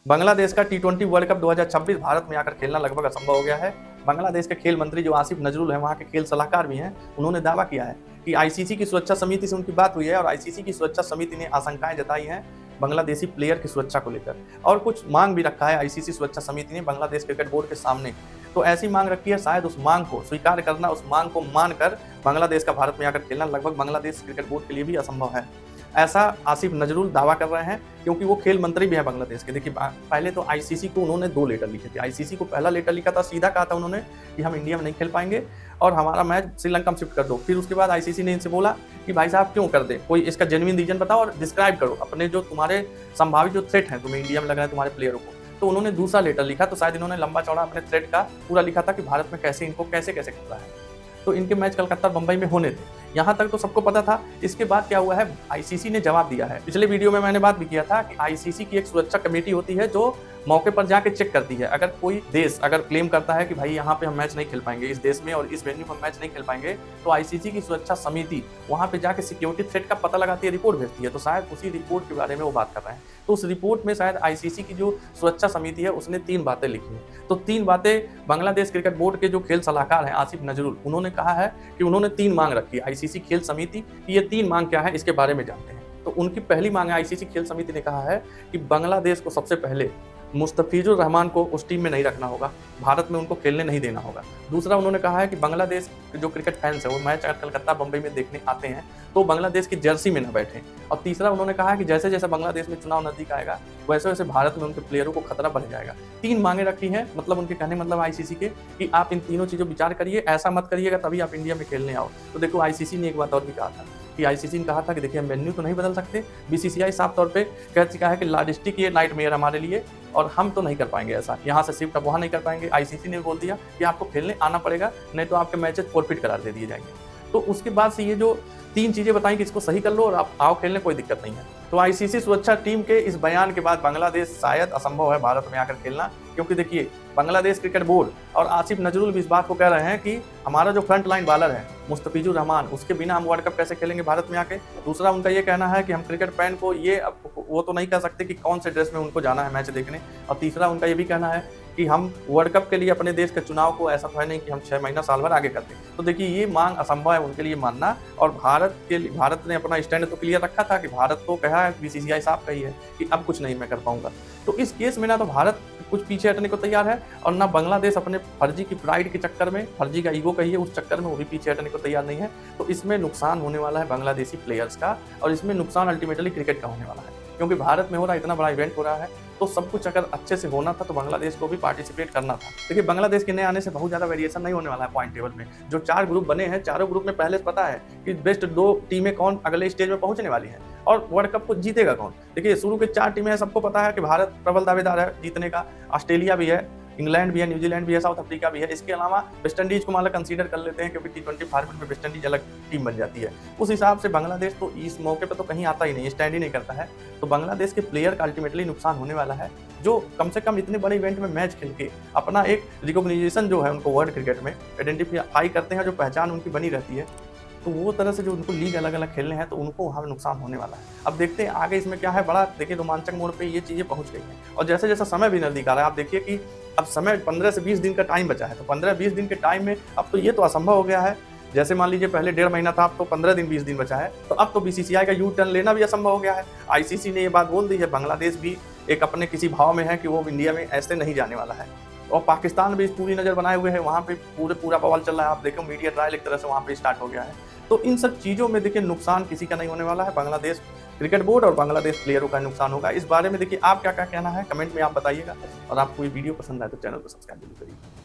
बांग्लादेश का टी20 world cup 2026 Bharat में आकर खेलना लगभग असंभव हो गया है। बांग्लादेश के खेल मंत्री जो आसिफ नजरुल हैं, वहाँ के खेल सलाहकार भी हैं, उन्होंने दावा किया है कि आईसीसी की सुरक्षा समिति से उनकी बात हुई है और आईसीसी की सुरक्षा समिति ने आशंकाएं जताई हैं बांग्लादेशी प्लेयर की सुरक्षा को लेकर, और कुछ मांग भी रखा है आईसीसी सुरक्षा समिति ने बांग्लादेश क्रिकेट बोर्ड के सामने। तो ऐसी मांग रखी है, शायद उस मांग को स्वीकार करना, उस मांग को मानकर बांग्लादेश का भारत में आकर खेलना लगभग बांग्लादेश क्रिकेट बोर्ड के लिए भी असंभव है। ऐसा आसिफ नजरुल दावा कर रहे हैं, क्योंकि वो खेल मंत्री भी हैं बांग्लादेश के। देखिए, पहले तो आईसीसी को उन्होंने 2 लेटर लिखे थे। आईसीसी को पहला लेटर लिखा था, सीधा कहा था उन्होंने कि हम इंडिया में नहीं खेल पाएंगे और हमारा मैच श्रीलंका में शिफ्ट कर दो। फिर उसके बाद आईसीसी ने इनसे बोला कि भाई साहब क्यों कर दे, कोई इसका जेन्युइन रीजन बताओ और डिस्क्राइब करो अपने जो तुम्हारे संभावित जो थ्रेट हैं, तुम्हें इंडिया में लग रहा है तुम्हारे प्लेयरों को। तो उन्होंने दूसरा लेटर लिखा, तो शायद इन्होंने लंबा चौड़ा अपने थ्रेट का पूरा लिखा था कि भारत में कैसे इनको कैसे खतरा है। तो इनके मैच कलकत्ता बंबई में होने थे, यहाँ तक तो सबको पता था। इसके बाद क्या हुआ है, आईसीसी ने जवाब दिया है। पिछले वीडियो में मैंने बात भी किया था कि आईसीसी की एक सुरक्षा कमेटी होती है जो मौके पर जाके चेक करती है। अगर कोई देश अगर क्लेम करता है कि भाई यहाँ पे हम मैच नहीं खेल पाएंगे, इस देश में और इस वेन्यू में हम मैच नहीं खेल पाएंगे, तो आईसीसी की सुरक्षा समिति वहाँ पे जाके सिक्योरिटी थ्रेट का पता लगाती है, रिपोर्ट भेजती है। तो शायद उसी रिपोर्ट के बारे में वो बात कर रहे हैं। तो उस रिपोर्ट में शायद आईसीसी की जो सुरक्षा समिति है उसने 3 बातें लिखी हैं। तो 3 बातें बांग्लादेश क्रिकेट बोर्ड के जो खेल सलाहकार हैं आसिफ नजरुल, उन्होंने कहा है कि उन्होंने 3 मांग रखी है आईसीसी खेल समिति की। ये 3 मांग क्या है इसके बारे में जानते हैं। तो उनकी पहली मांग है, आईसीसी खेल समिति ने कहा है कि बांग्लादेश को सबसे पहले मुस्तफिजुर रहमान को उस टीम में नहीं रखना होगा, भारत में उनको खेलने नहीं देना होगा। दूसरा उन्होंने कहा है कि बांग्लादेश के जो क्रिकेट फैंस है वो मैच अगर कलकत्ता बंबई में देखने आते हैं तो बांग्लादेश की जर्सी में न बैठें। और तीसरा उन्होंने कहा है कि जैसे जैसे बांग्लादेश में चुनाव नजदीक आएगा वैसे वैसे भारत में उनके प्लेयरों को खतरा बढ़ जाएगा। 3 मांगे रखी हैं, मतलब उनके कहने मतलब आईसीसी के कि आप इन तीनों चीज़ों विचार करिए, ऐसा मत करिएगा तभी आप इंडिया में खेलने आओ। तो देखो, आईसीसी ने एक बात और भी कहा था कि आईसीसी ने कहा था कि देखिए हम वेन्यू तो नहीं बदल सकते, बीसीसीआई साफ तौर पे कह चुका है कि लॉजिस्टिक ये नाइटमेयर हमारे लिए और हम तो नहीं कर पाएंगे ऐसा, यहाँ से शिफ्ट वहाँ नहीं कर पाएंगे। आईसीसी ने बोल दिया कि आपको खेलने आना पड़ेगा, नहीं तो आपके मैचेस फॉरफिट करार दे दिए जाएंगे। तो उसके बाद से ये जो 3 चीज़ें बताई कि इसको सही कर लो और आप आओ खेलने, कोई दिक्कत नहीं है। तो आईसीसी सुरक्षा टीम के इस बयान के बाद बांग्लादेश शायद असंभव है भारत में आकर खेलना, क्योंकि देखिए बांग्लादेश क्रिकेट बोर्ड और आसिफ नजरुल भी इस बात को कह रहे हैं कि हमारा जो फ्रंट लाइन बॉलर है मुस्तफिजुर रहमान, उसके बिना हम वर्ल्ड कप कैसे खेलेंगे भारत में आके। दूसरा उनका ये कहना है कि हम क्रिकेट फैन को ये वो तो नहीं कह सकते कि कौन से ड्रेस में उनको जाना है मैच देखने। और तीसरा उनका ये भी कहना है कि हम वर्ल्ड कप के लिए अपने देश के चुनाव को ऐसा तो है नहीं कि हम 6 महीना साल भर आगे करते। तो देखिए, ये मांग असंभव है उनके लिए मानना। और भारत ने अपना स्टैंड तो क्लियर रखा था कि भारत तो कहा है, बीसीसीआई साफ कही है कि अब कुछ नहीं मैं कर पाऊंगा। तो इस केस में ना तो भारत कुछ पीछे हटने को तैयार है और ना बांग्लादेश अपने फर्जी की प्राइड के चक्कर में, फर्जी का ईगो कहिए उस चक्कर में वो भी पीछे हटने को तैयार नहीं है। तो इसमें नुकसान होने वाला है बांग्लादेशी प्लेयर्स का, और इसमें नुकसान अल्टीमेटली क्रिकेट का होने वाला है, क्योंकि भारत में हो रहा इतना बड़ा इवेंट हो रहा है। तो सब कुछ अगर अच्छे से होना था तो बांग्लादेश को भी पार्टिसिपेट करना था। देखिए, बांग्लादेश के नए आने से बहुत ज़्यादा वेरिएशन नहीं होने वाला है पॉइंट टेबल में। जो 4 ग्रुप बने हैं, चारों ग्रुप में पहले से पता है कि बेस्ट 2 टीमें कौन अगले स्टेज में पहुंचने वाली हैं और वर्ल्ड कप को जीतेगा कौन। देखिए, शुरू के 4 टीमें हैं, सबको पता है कि भारत प्रबल दावेदार है जीतने का। ऑस्ट्रेलिया भी है, इंग्लैंड भी है, न्यूजीलैंड भी है, साउथ अफ्रीका भी है। इसके अलावा वेस्ट इंडीज को मान कंसीडर कर लेते हैं, क्योंकि टी20 फॉर्मेट में वेस्ट इंडीज अलग टीम बन जाती है। उस हिसाब से बांग्लादेश तो इस मौके पर तो कहीं आता ही नहीं, स्टैंड ही नहीं करता है। तो बांग्लादेश के प्लेयर का अल्टीमेटली नुकसान होने वाला है, जो कम से कम इतने बड़े इवेंट में मैच खेल के अपना एक रिकॉग्निशन जो है उनको वर्ल्ड क्रिकेट में आइडेंटिफाई करते हैं, जो पहचान उनकी बनी रहती है। तो वो तरह से जो उनको लीग अलग अलग खेलने हैं तो उनको वहाँ नुकसान होने वाला है। अब देखते हैं आगे इसमें क्या है। बड़ा देखिए रोमांचक मोड़ पे ये चीज़ें पहुँच गई हैं, और जैसे जैसा समय भी नजदीक आ रहा है, आप देखिए कि अब समय 15 से 20 दिन का टाइम बचा है। तो 15-20 दिन के टाइम में अब तो ये तो असंभव हो गया है। जैसे मान लीजिए पहले 1.5 महीना था, अब तो 15 दिन 20 दिन बचा है। तो अब तो बीसीसीआई का यू टर्न लेना भी असंभव हो गया है। आईसीसी ने ये बात बोल दी है, बांग्लादेश भी एक अपने किसी भाव में है कि वो इंडिया में ऐसे नहीं जाने वाला है। और पाकिस्तान भी पूरी नज़र बनाए हुए है, वहाँ पे पूरा बवाल चल रहा है। आप देखो, मीडिया ट्रायल एक तरह से वहाँ पे स्टार्ट हो गया है। तो इन सब चीज़ों में देखिए नुकसान किसी का नहीं होने वाला है, बांग्लादेश क्रिकेट बोर्ड और बांग्लादेश प्लेयरों का नुकसान होगा। इस बारे में देखिए आप क्या क्या कहना है कमेंट में आप बताइएगा, और आपको ये वीडियो पसंद आए तो चैनल को सब्सक्राइब जरूर करिए।